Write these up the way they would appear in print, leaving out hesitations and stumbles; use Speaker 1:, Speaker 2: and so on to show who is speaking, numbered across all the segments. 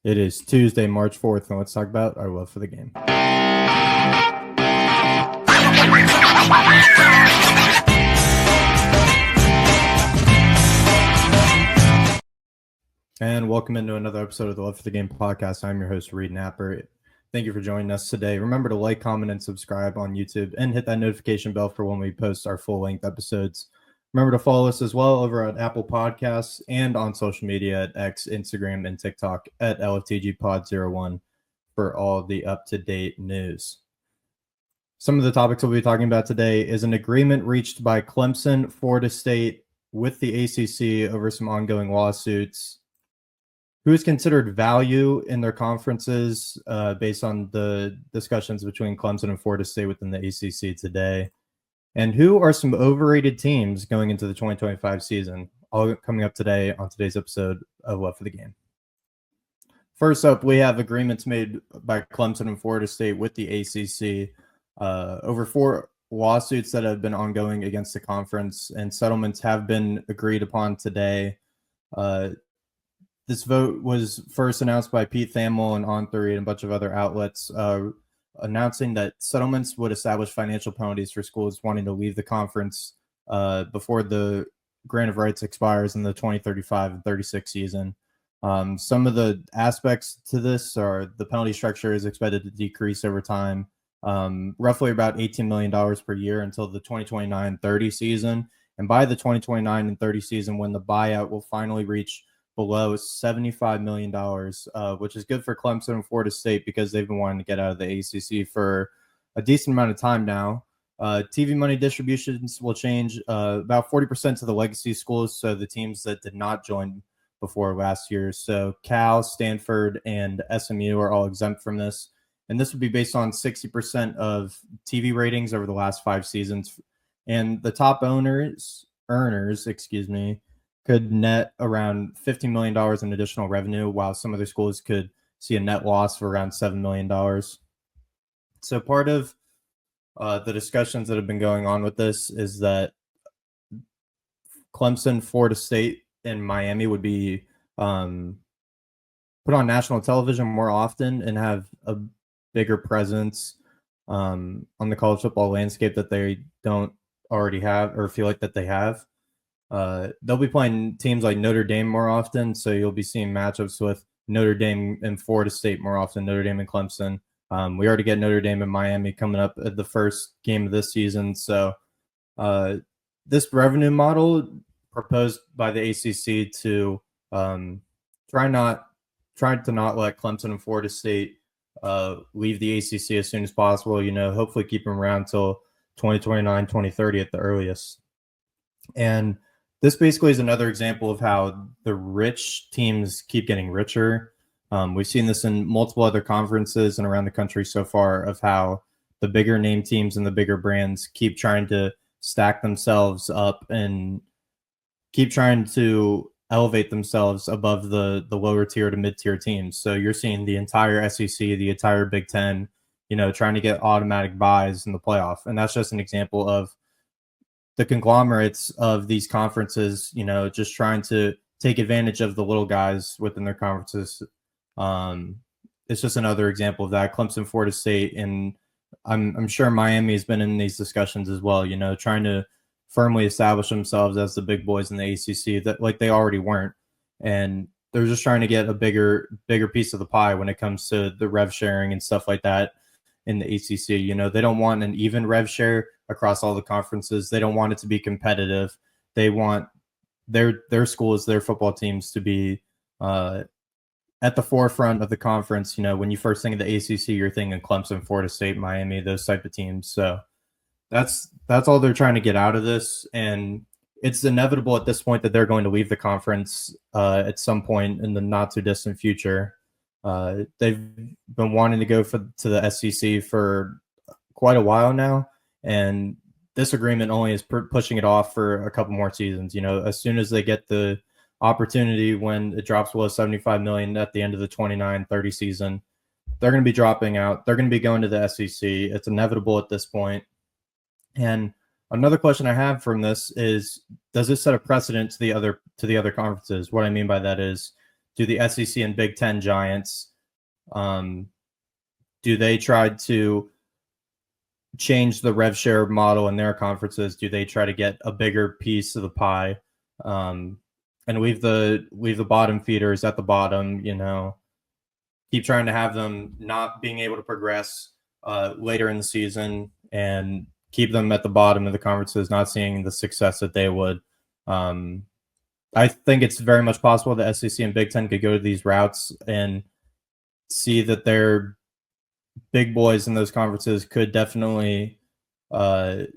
Speaker 1: It is Tuesday, March 4th, and let's talk about our love for the game. And welcome into another episode of the Love for the Game podcast. I'm your host, Reed Napper. Thank you for joining us today. Remember to like, comment, and subscribe on YouTube, and hit that notification bell for when we post our full-length episodes. Remember to follow us as well over at Apple Podcasts and on social media at X, Instagram, and TikTok at LFTGPod01 for all the up-to-date news. Some of the topics we'll be talking about today is an agreement reached by Clemson Florida State with the ACC over some ongoing lawsuits. Who is considered value in their conferences based on the discussions between Clemson and Florida State within the ACC today? And who are some overrated teams going into the 2025 season? All coming up today on today's episode of Love for the Game. First up, we have agreements made by Clemson and Florida State with the ACC over 4 lawsuits that have been ongoing against the conference, and settlements have been agreed upon today. This vote was first announced by Pete Thamel and On3 and a bunch of other outlets, announcing that settlements would establish financial penalties for schools wanting to leave the conference before the grant of rights expires in the 2035 and 36 season. Some of the aspects to this are the penalty structure is expected to decrease over time, roughly about $18 million per year until the 2029-30 season. And by the 2029 and 30 season, when the buyout will finally reach below $75 million, which is good for Clemson and Florida State because they've been wanting to get out of the ACC for a decent amount of time now. TV money distributions will change about 40% to the legacy schools, so the teams that did not join before last year. So Cal, Stanford, and SMU are all exempt from this. And this would be based on 60% of TV ratings over the last 5 seasons. And the top earners, could net around $50 million in additional revenue, while some other schools could see a net loss of around $7 million. So part of the discussions that have been going on with this is that Clemson, Florida State, and Miami would be put on national television more often and have a bigger presence on the college football landscape that they don't already have or feel like that they have. They'll be playing teams like Notre Dame more often, so you'll be seeing matchups with Notre Dame and Florida State more often, Notre Dame and Clemson. We already get Notre Dame and Miami coming up at the first game of this season. So this revenue model proposed by the ACC to try to not let Clemson and Florida State leave the ACC as soon as possible, hopefully keep them around until 2029, 2030 at the earliest. And this basically is another example of how the rich teams keep getting richer. We've seen this in multiple other conferences and around the country so far, of how the bigger name teams and the bigger brands keep trying to stack themselves up and keep trying to elevate themselves above the lower tier to mid-tier teams. So you're seeing the entire SEC, the entire Big Ten, trying to get automatic buys in the playoff. And that's just an example of the conglomerates of these conferences, just trying to take advantage of the little guys within their conferences. It's just another example of that. Clemson, Florida State, and I'm sure Miami has been in these discussions as well, trying to firmly establish themselves as the big boys in the ACC that like they already weren't. And they're just trying to get a bigger piece of the pie when it comes to the rev sharing and stuff like that in the ACC. They don't want an even rev share across all the conferences. They don't want it to be competitive. They want their schools, their football teams to be at the forefront of the conference. When you first think of the ACC, you're thinking Clemson, Florida State, Miami, those type of teams. So that's all they're trying to get out of this. And it's inevitable at this point that they're going to leave the conference at some point in the not too distant future. They've been wanting to go to the SEC for quite a while now, and this agreement only is pushing it off for a couple more seasons. As soon as they get the opportunity, when it drops below $75 million at the end of the 29-30 season, they're going to be dropping out. They're going to be going to the SEC. It's inevitable at this point. And another question I have from this is, does this set a precedent to the other conferences? What I mean by that is, do the SEC and Big Ten giants, do they try to change the rev share model in their conferences? Do they try to get a bigger piece of the pie, and leave the bottom feeders at the bottom? Keep trying to have them not being able to progress later in the season, and keep them at the bottom of the conferences, not seeing the success that they would. I think it's very much possible the SEC and Big Ten could go to these routes and see that their big boys in those conferences could definitely find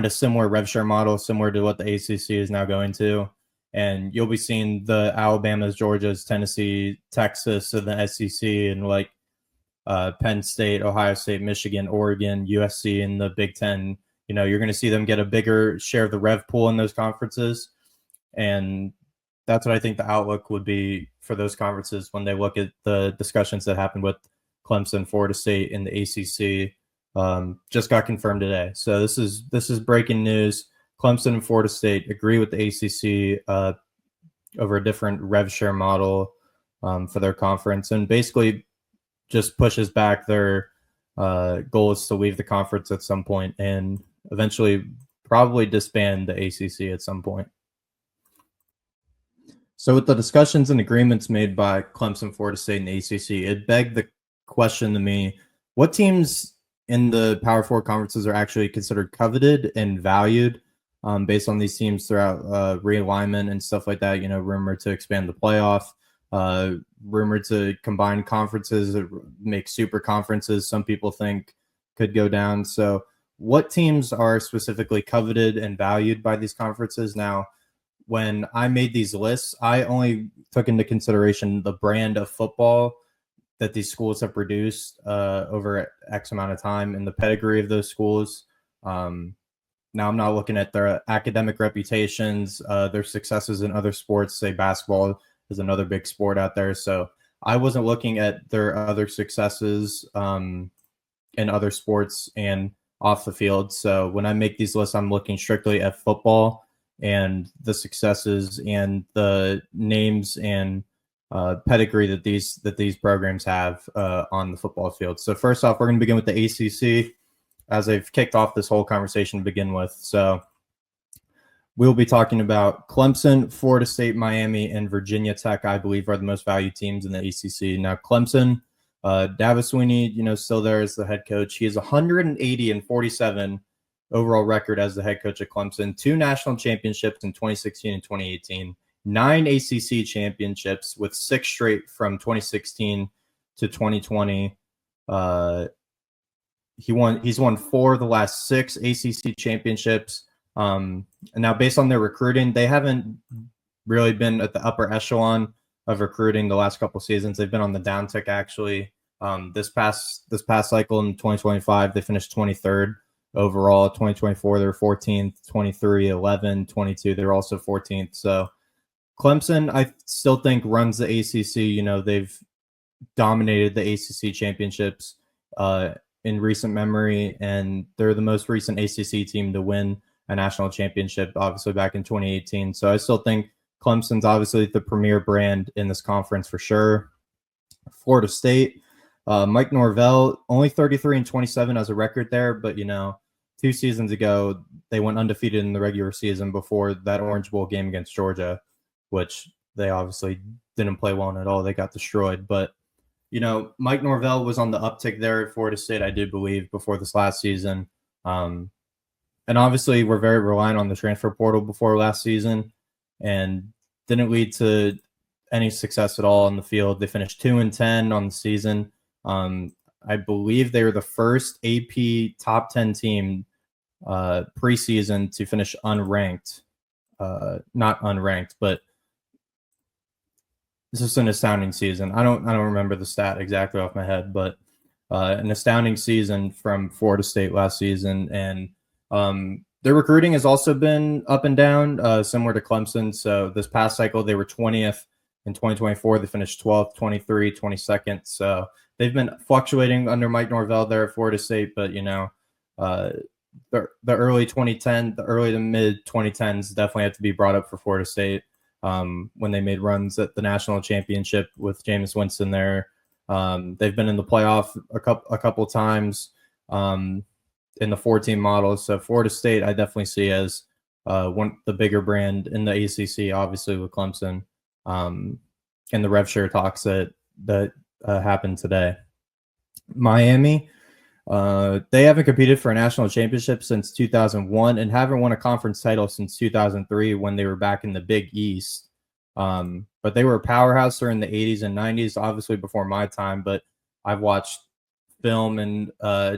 Speaker 1: a similar rev share model, similar to what the ACC is now going to. And you'll be seeing the Alabamas, Georgias, Tennessee, Texas, and the SEC, and like Penn State, Ohio State, Michigan, Oregon, USC in the Big Ten. You're going to see them get a bigger share of the rev pool in those conferences. And that's what I think the outlook would be for those conferences when they look at the discussions that happened with Clemson, Florida State, and the ACC. Just got confirmed today. So this is breaking news. Clemson and Florida State agree with the ACC over a different rev share model for their conference, and basically just pushes back their goal is to leave the conference at some point and eventually probably disband the ACC at some point. So with the discussions and agreements made by Clemson, Florida State, and the ACC, it begged the question to me, what teams in the Power Four conferences are actually considered coveted and valued based on these teams throughout realignment and stuff like that? Rumored to expand the playoff, rumored to combine conferences, make super conferences. Some people think could go down. So what teams are specifically coveted and valued by these conferences? Now, when I made these lists, I only took into consideration the brand of football that these schools have produced over X amount of time and the pedigree of those schools. Now I'm not looking at their academic reputations, their successes in other sports. Say basketball is another big sport out there. So I wasn't looking at their other successes in other sports and off the field. So when I make these lists, I'm looking strictly at football and the successes and the names and pedigree that these programs have on the football field. So first off, we're going to begin with the ACC, as I've kicked off this whole conversation to begin with. So we'll be talking about Clemson, Florida State, Miami, and Virginia Tech, I believe, are the most valued teams in the ACC. Now, Clemson, Dabo Swinney, still there as the head coach. He has 180-47 overall record as the head coach of Clemson, 2 national championships in 2016 and 2018, 9 ACC championships with 6 straight from 2016 to 2020. He's won 4 of the last 6 ACC championships. And now, based on their recruiting, they haven't really been at the upper echelon of recruiting the last couple seasons. They've been on the downtick, actually. This past cycle in 2025, they finished 23rd overall. 2024, they were 14th. 23, 11, 22, they're also 14th. So Clemson, I still think, runs the ACC. They've dominated the ACC championships in recent memory, and they're the most recent ACC team to win a national championship, obviously back in 2018. So I still think Clemson's obviously the premier brand in this conference for sure. Florida State, Mike Norvell, only 33-27 as a record there, but 2 seasons ago they went undefeated in the regular season before that Orange Bowl game against Georgia, which they obviously didn't play well at all. They got destroyed. But Mike Norvell was on the uptick there at Florida State, I do believe, before this last season. And obviously we're very reliant on the transfer portal before last season, and didn't lead to any success at all on the field. They finished 2-10 on the season. I believe they were the first AP top 10 team preseason to finish unranked. Not unranked, but this is an astounding season. I don't remember the stat exactly off my head, but an astounding season from Florida State last season. And their recruiting has also been up and down, similar to Clemson. So this past cycle, they were 20th in 2024. They finished 12th, 23, 22nd. So they've been fluctuating under Mike Norvell there at Florida State. But, the early 2010, the early to mid 2010s definitely have to be brought up for Florida State. when they made runs at the national championship with Jameis Winston there. They've been in the playoff a couple times in the 4-team model. So Florida State, I definitely see as the bigger brand in the ACC, obviously with Clemson, and the rev share talks that happened today. Miami, they haven't competed for a national championship since 2001 and haven't won a conference title since 2003 when they were back in the Big East. But they were a powerhouse during the 80s and 90s, obviously before my time, but I've watched film and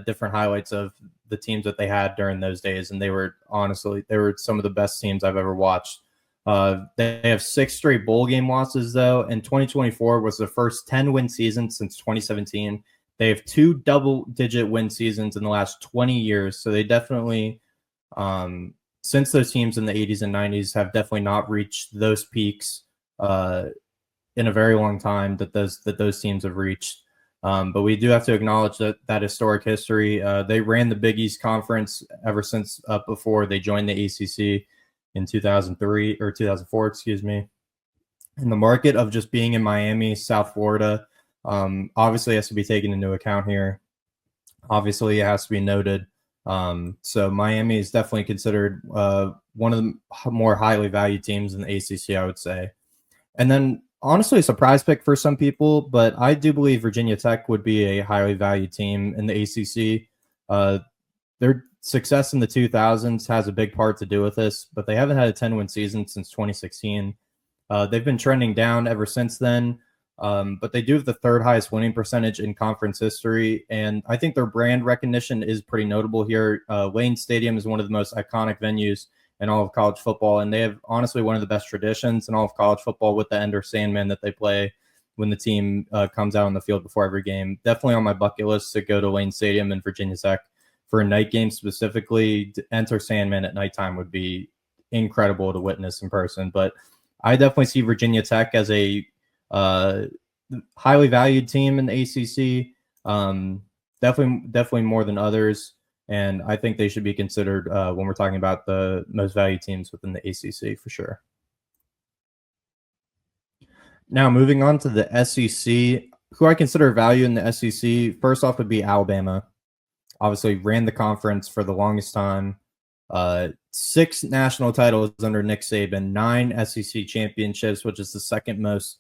Speaker 1: different highlights of the teams that they had during those days, and they were some of the best teams I've ever watched. They have 6 straight bowl game losses, though, and 2024 was the first 10-win season since 2017. They have 2 double-digit win seasons in the last 20 years, so they definitely, since those teams in the 80s and 90s, have definitely not reached those peaks in a very long time that those teams have reached. But we do have to acknowledge that historic history. They ran the Big East Conference ever since before they joined the ACC in 2003 or 2004, excuse me. And the market of just being in Miami, South Florida, obviously has to be taken into account here. Obviously, it has to be noted. So Miami is definitely considered one of the more highly valued teams in the ACC, I would say. And then, honestly, a surprise pick for some people, but I do believe Virginia Tech would be a highly valued team in the ACC. Their success in the 2000s has a big part to do with this, but they haven't had a 10-win season since 2016. They've been trending down ever since then, but they do have the 3rd highest winning percentage in conference history, and I think their brand recognition is pretty notable here. Lane Stadium is one of the most iconic venues in all of college football, and they have honestly one of the best traditions in all of college football with the Ender Sandman that they play when the team comes out on the field before every game. Definitely on my bucket list to go to Lane Stadium in Virginia Tech for a night game specifically. To enter Sandman at nighttime would be incredible to witness in person. But I definitely see Virginia Tech as a highly valued team in the ACC. Definitely more than others. And I think they should be considered when we're talking about the most valued teams within the ACC for sure. Now, moving on to the SEC, who I consider value in the SEC, first off would be Alabama. Obviously, ran the conference for the longest time. 6 national titles under Nick Saban, 9 SEC championships, which is the second most.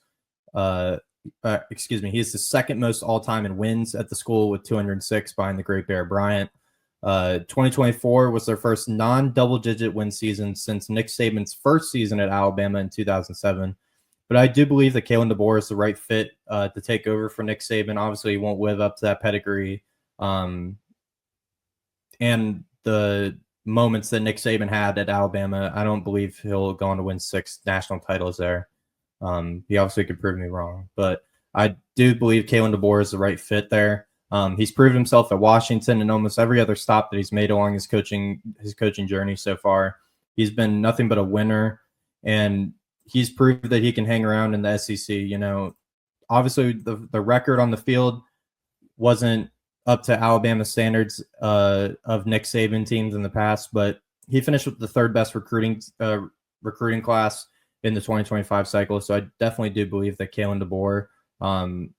Speaker 1: He is the second most all-time in wins at the school with 206 behind the Great Bear Bryant. 2024 was their first non-double-digit win season since Nick Saban's first season at Alabama in 2007. But I do believe that Kalen DeBoer is the right fit to take over for Nick Saban. Obviously, he won't live up to that pedigree. And the moments that Nick Saban had at Alabama, I don't believe he'll go on to win 6 national titles there. He obviously could prove me wrong. But I do believe Kalen DeBoer is the right fit there. He's proved himself at Washington and almost every other stop that he's made along his coaching journey so far. He's been nothing but a winner, and he's proved that he can hang around in the SEC. You know, obviously the record on the field wasn't up to Alabama standards of Nick Saban teams in the past, but he finished with the 3rd best recruiting class in the 2025 cycle. So I definitely do believe that Kalen DeBoer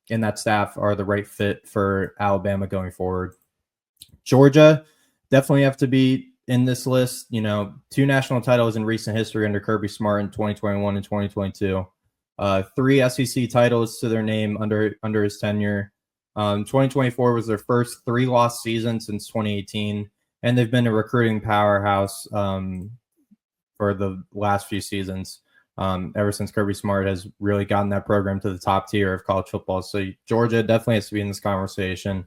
Speaker 1: and that staff are the right fit for Alabama going forward. Georgia definitely have to be in this list. You know, 2 national titles in recent history under Kirby Smart in 2021 and 2022. 3 SEC titles to their name under his tenure. 2024 was their first 3-loss season since 2018, and they've been a recruiting powerhouse for the last few seasons. Ever since Kirby Smart has really gotten that program to the top tier of college football. So Georgia definitely has to be in this conversation.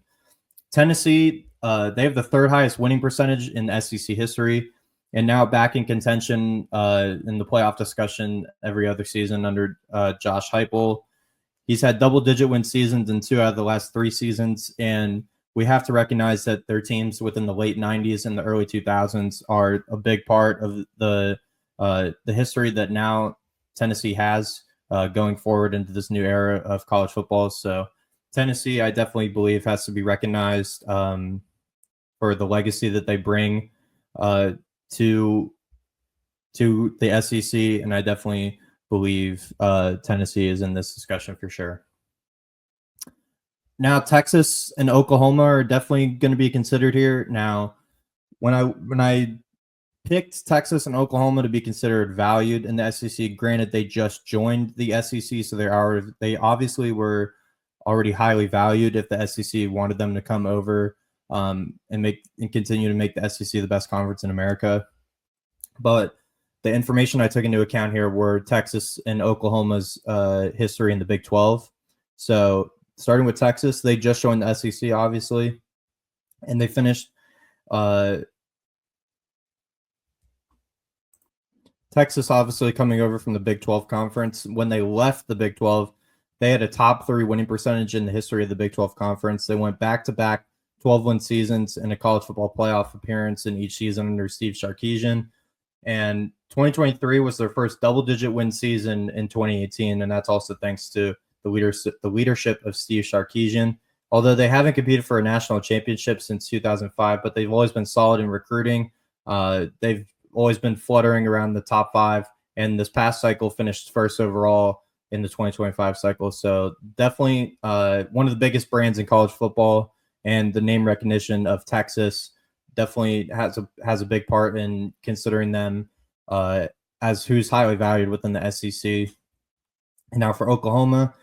Speaker 1: Tennessee, they have the 3rd highest winning percentage in SEC history, and now back in contention in the playoff discussion every other season under Josh Heupel. He's had double-digit win seasons in 2 out of the last 3 seasons, and we have to recognize that their teams within the late 90s and the early 2000s are a big part of the history that now Tennessee has going forward into this new era of college football. So Tennessee, I definitely believe, has to be recognized for the legacy that they bring to the SEC, and I definitely believe Tennessee is in this discussion for sure. Now, Texas and Oklahoma are definitely going to be considered here. Now, when I picked Texas and Oklahoma to be considered valued in the SEC, granted they just joined the SEC, so they obviously were already highly valued if the SEC wanted them to come over and continue to make the SEC the best conference in America. But the information I took into account here were Texas and Oklahoma's history in the Big 12. So starting with Texas, they just joined the SEC, obviously, and they finished Texas obviously coming over from the Big 12 conference. When they left the Big 12, they had a top 3 winning percentage in the history of the Big 12 conference. They went back-to-back 12-win seasons and a college football playoff appearance in each season under Steve Sarkisian. And 2023 was their first double-digit win season in 2018, and that's also thanks to the leadership of Steve Sarkisian. Although they haven't competed for a national championship since 2005, but they've always been solid in recruiting. They've always been fluttering around the top 5, and this past cycle finished first overall in the 2025 cycle. So definitely one of the biggest brands in college football, and the name recognition of Texas definitely has a big part in considering them as who's highly valued within the SEC. And now for Oklahoma,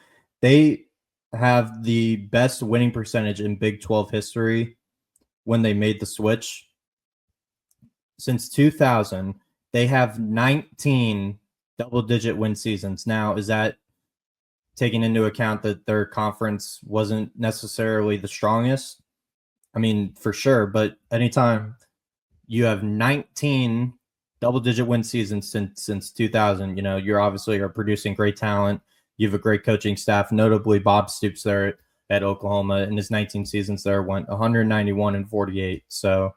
Speaker 1: they have the best winning percentage in Big 12 history when they made the switch. Since 2000, they have 19 double-digit win seasons. Now, is that taking into account that their conference wasn't necessarily the strongest? I mean, for sure, but anytime you have 19 double-digit win seasons since 2000, you're obviously are producing great talent. You have a great coaching staff, notably Bob Stoops there at Oklahoma. In his 19 seasons there, went 191-48. So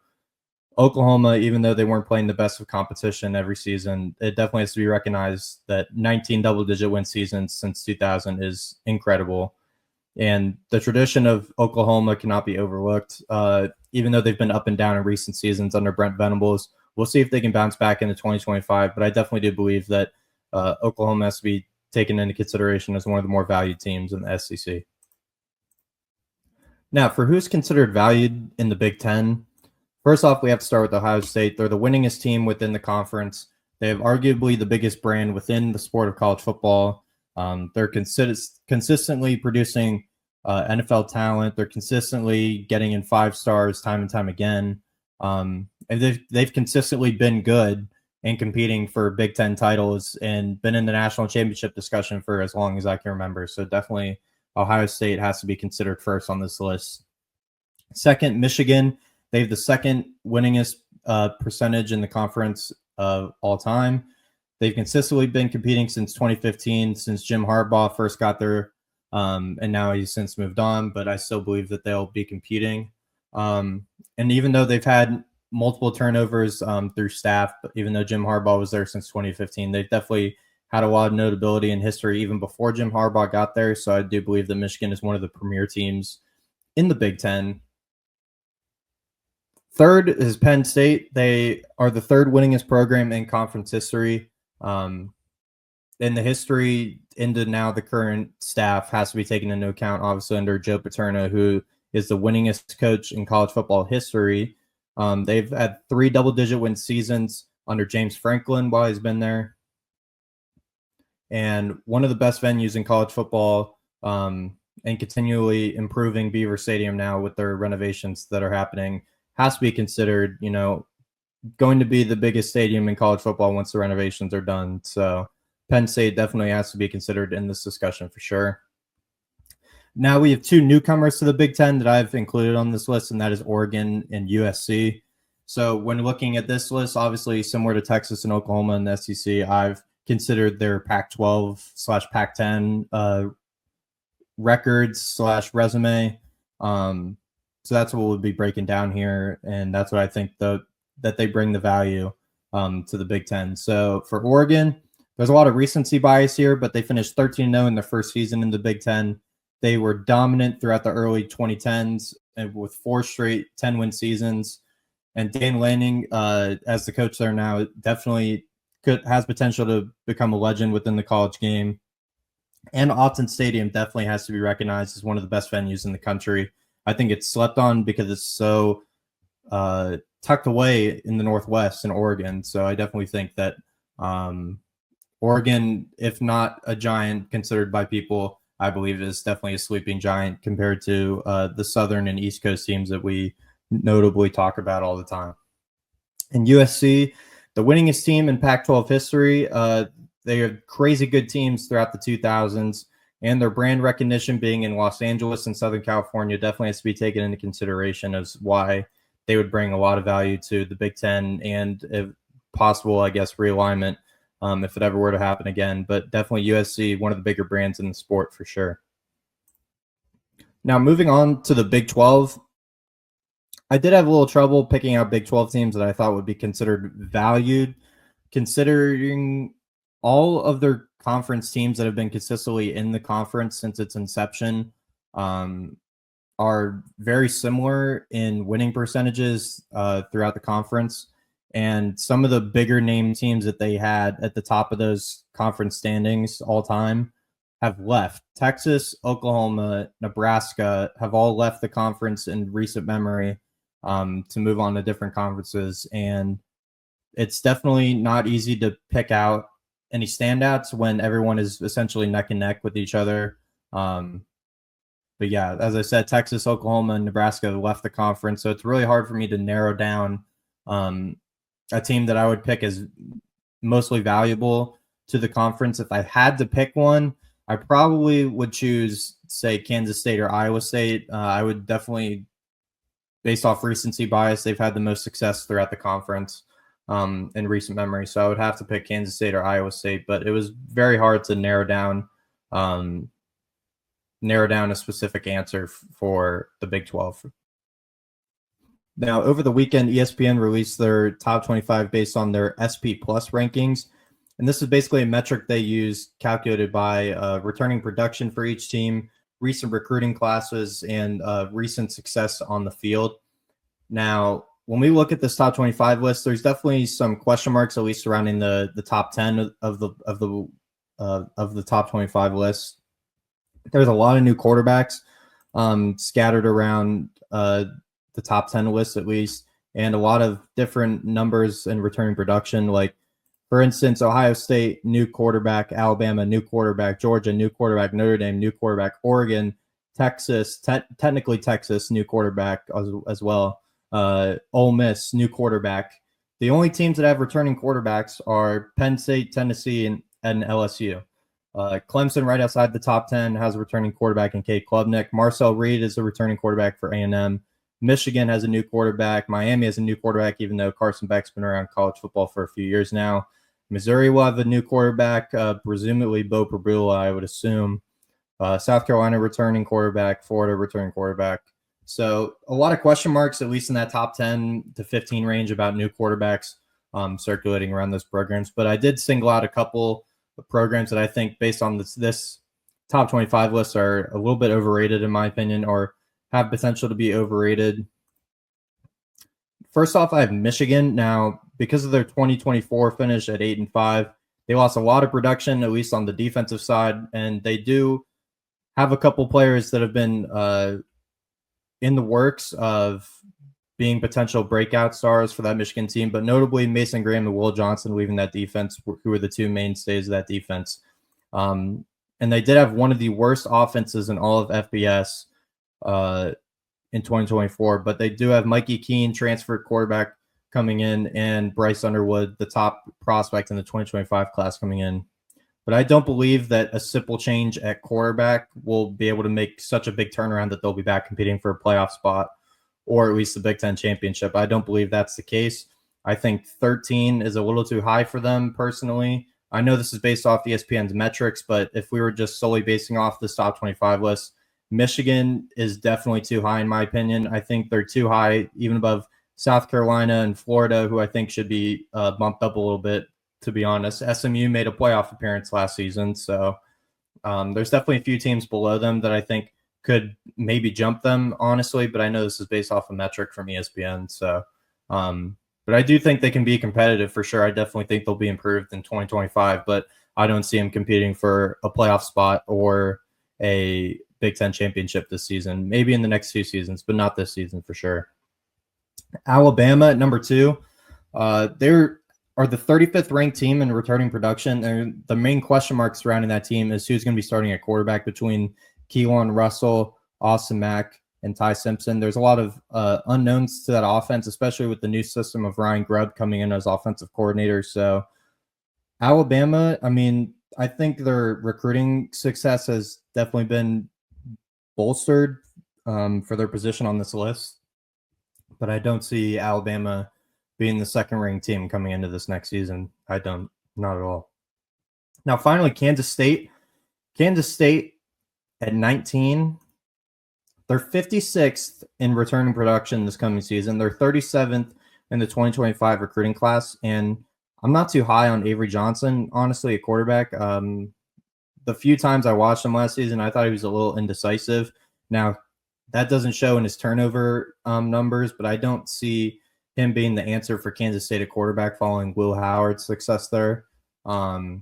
Speaker 1: Oklahoma, even though they weren't playing the best of competition every season, it definitely has to be recognized that 19 double-digit win seasons since 2000 is incredible. And the tradition of Oklahoma cannot be overlooked, even though they've been up and down in recent seasons under Brent Venables. We'll see if they can bounce back into 2025, but I definitely do believe that Oklahoma has to be taken into consideration as one of the more valued teams in the SEC. Now, for who's considered valued in the Big Ten, first off, we have to start with Ohio State. They're the winningest team within the conference. They have arguably the biggest brand within the sport of college football. They're consistently producing NFL talent. They're consistently getting in 5 stars time and time again. And they've consistently been good and competing for Big Ten titles and been in the national championship discussion for as long as I can remember. So definitely Ohio State has to be considered first on this list. Second, Michigan. They have the second winningest percentage in the conference of all time. They've consistently been competing since 2015, since Jim Harbaugh first got there, and now he's since moved on, but I still believe that they'll be competing. And even though they've had multiple turnovers through staff, even though Jim Harbaugh was there since 2015, they've definitely had a lot of notability in history even before Jim Harbaugh got there. So I do believe that Michigan is one of the premier teams in the Big Ten. Third is Penn State. They are the third winningest program in conference history. In the history into now the current staff has to be taken into account, obviously under Joe Paterno, who is the winningest coach in college football history. They've had 3 double-digit win seasons under James Franklin while he's been there. And one of the best venues in college football, and continually improving Beaver Stadium now with their renovations that are happening, has to be considered, going to be the biggest stadium in college football once the renovations are done. So Penn State definitely has to be considered in this discussion for sure. Now we have 2 newcomers to the Big Ten that I've included on this list, and that is Oregon and USC. So when looking at this list, obviously similar to Texas and Oklahoma and the SEC, I've considered their Pac-12/Pac-10 records/resume. So that's what we'll be breaking down here, and that's what I think that they bring the value to the Big Ten. So for Oregon, there's a lot of recency bias here, but they finished 13-0 in their first season in the Big Ten. They were dominant throughout the early 2010s and with 4 straight 10-win seasons. And Dan Lanning, as the coach there now, definitely has potential to become a legend within the college game. And Autzen Stadium definitely has to be recognized as one of the best venues in the country. I think it's slept on because it's so tucked away in the Northwest in Oregon. So I definitely think that Oregon, if not a giant considered by people, I believe is definitely a sleeping giant compared to the Southern and East Coast teams that we notably talk about all the time. And USC, the winningest team in Pac-12 history. They have crazy good teams throughout the 2000s, and their brand recognition being in Los Angeles and Southern California definitely has to be taken into consideration as why they would bring a lot of value to the Big Ten and, if possible, I guess, realignment if it ever were to happen again. But definitely USC, one of the bigger brands in the sport for sure. Now, moving on to the Big 12, I did have a little trouble picking out Big 12 teams that I thought would be considered valued, considering all of their conference teams that have been consistently in the conference since its inception are very similar in winning percentages throughout the conference. And some of the bigger name teams that they had at the top of those conference standings all time have left. Texas, Oklahoma, Nebraska have all left the conference in recent memory to move on to different conferences. And it's definitely not easy to pick out any standouts when everyone is essentially neck and neck with each other. But yeah, as I said, Texas, Oklahoma, and Nebraska left the conference. So it's really hard for me to narrow down a team that I would pick as mostly valuable to the conference. If I had to pick one, I probably would choose, say, Kansas State or Iowa State. I would definitely, based off recency bias, they've had the most success throughout the conference in recent memory. So I would have to pick Kansas State or Iowa State, but it was very hard to narrow down a specific answer for the Big 12. Now, over the weekend, ESPN released their top 25 based on their SP Plus rankings. And this is basically a metric they use calculated by returning production for each team, recent recruiting classes, and recent success on the field. Now, when we look at this top 25 list, there's definitely some question marks, at least surrounding the top 10 of the top 25 list. There's a lot of new quarterbacks scattered around the top 10 list, at least, and a lot of different numbers in returning production. Like, for instance, Ohio State, new quarterback; Alabama, new quarterback; Georgia, new quarterback; Notre Dame, new quarterback; Oregon, Texas, technically Texas, new quarterback as well. Ole Miss, new quarterback. The only teams that have returning quarterbacks are Penn State, Tennessee, and LSU. Clemson, right outside the top 10, has a returning quarterback in Cade Klubnik. Marcel Reed is a returning quarterback for A&M. Michigan has a new quarterback. Miami has a new quarterback, even though Carson Beck's been around college football for a few years now. Missouri will have a new quarterback, presumably Bo Prabula, I would assume. South Carolina returning quarterback, Florida returning quarterback. So a lot of question marks, at least in that top 10 to 15 range, about new quarterbacks circulating around those programs. But I did single out a couple of programs that I think, based on this top 25 list, are a little bit overrated, in my opinion, or have potential to be overrated. First off, I have Michigan. Now, because of their 2024 finish at 8-5, they lost a lot of production, at least on the defensive side, and they do have a couple players that have been in the works of being potential breakout stars for that Michigan team, but notably Mason Graham and Will Johnson leaving that defense, who were the two mainstays of that defense. And they did have one of the worst offenses in all of FBS in 2024, but they do have Mikey Keene, transfer quarterback, coming in, and Bryce Underwood, the top prospect in the 2025 class, coming in. But I don't believe that a simple change at quarterback will be able to make such a big turnaround that they'll be back competing for a playoff spot, or at least the Big Ten championship. I don't believe that's the case. I think 13 is a little too high for them personally. I know this is based off ESPN's metrics, but if we were just solely basing off this top 25 list, Michigan is definitely too high in my opinion. I think they're too high, even above South Carolina and Florida, who I think should be bumped up a little bit, to be honest. SMU made a playoff appearance last season, so there's definitely a few teams below them that I think could maybe jump them, honestly, but I know this is based off a metric from ESPN. So, but But I do think they can be competitive for sure. I definitely think they'll be improved in 2025, but I don't see them competing for a playoff spot or a Big Ten championship this season. Maybe in the next 2 seasons, but not this season for sure. Alabama at number 2. They are the 35th ranked team in returning production. And the main question mark surrounding that team is who's going to be starting at quarterback between Keelan Russell, Austin Mack, and Ty Simpson. There's a lot of unknowns to that offense, especially with the new system of Ryan Grubb coming in as offensive coordinator. So Alabama, I mean, I think their recruiting success has definitely been bolstered for their position on this list. But I don't see Alabama being the second-ranked team coming into this next season. I don't, not at all. Now, finally, Kansas State. Kansas State at 19. They're 56th in returning production this coming season. They're 37th in the 2025 recruiting class. And I'm not too high on Avery Johnson, honestly, at quarterback. The few times I watched him last season, I thought he was a little indecisive. Now, that doesn't show in his turnover numbers, but I don't see him being the answer for Kansas State at quarterback following Will Howard's success there. So,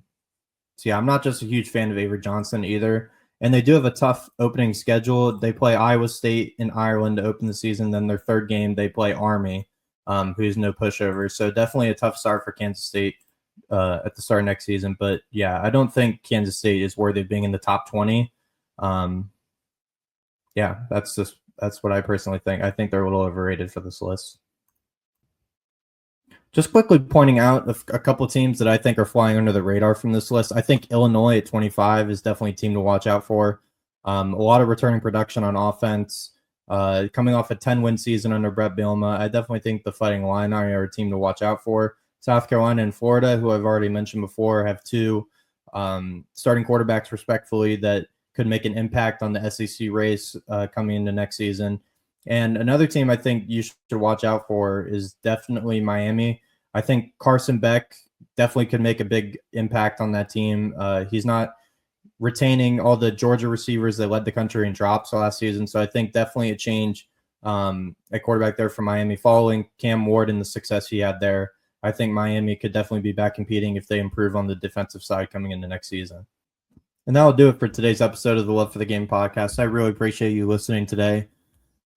Speaker 1: yeah, I'm not just a huge fan of Avery Johnson either. And they do have a tough opening schedule. They play Iowa State in Ireland to open the season. Then their third game, they play Army, who's no pushover. So definitely a tough start for Kansas State at the start of next season. But, yeah, I don't think Kansas State is worthy of being in the top 20. Yeah, that's what I personally think. I think they're a little overrated for this list. Just quickly pointing out a couple of teams that I think are flying under the radar from this list. I think Illinois at 25 is definitely a team to watch out for. A lot of returning production on offense. Coming off a 10-win season under Brett Bielema, I definitely think the Fighting Illini are a team to watch out for. South Carolina and Florida, who I've already mentioned before, have 2 starting quarterbacks respectfully that could make an impact on the SEC race coming into next season. And another team I think you should watch out for is definitely Miami. I think Carson Beck definitely could make a big impact on that team. He's not retaining all the Georgia receivers that led the country in drops last season. So I think definitely a change at quarterback there for Miami following Cam Ward and the success he had there. I think Miami could definitely be back competing if they improve on the defensive side coming into next season. And that'll do it for today's episode of the Love for the Game podcast. I really appreciate you listening today.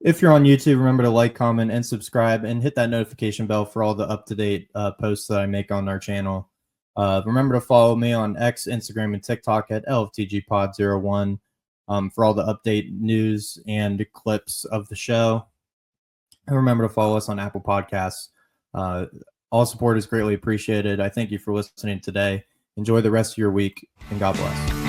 Speaker 1: If you're on YouTube, remember to like, comment, and subscribe, and hit that notification bell for all the up-to-date posts that I make on our channel. Remember to follow me on X, Instagram, and TikTok at LFTGPod01 for all the update news and clips of the show. And remember to follow us on Apple Podcasts. All support is greatly appreciated. I thank you for listening today. Enjoy the rest of your week, and God bless.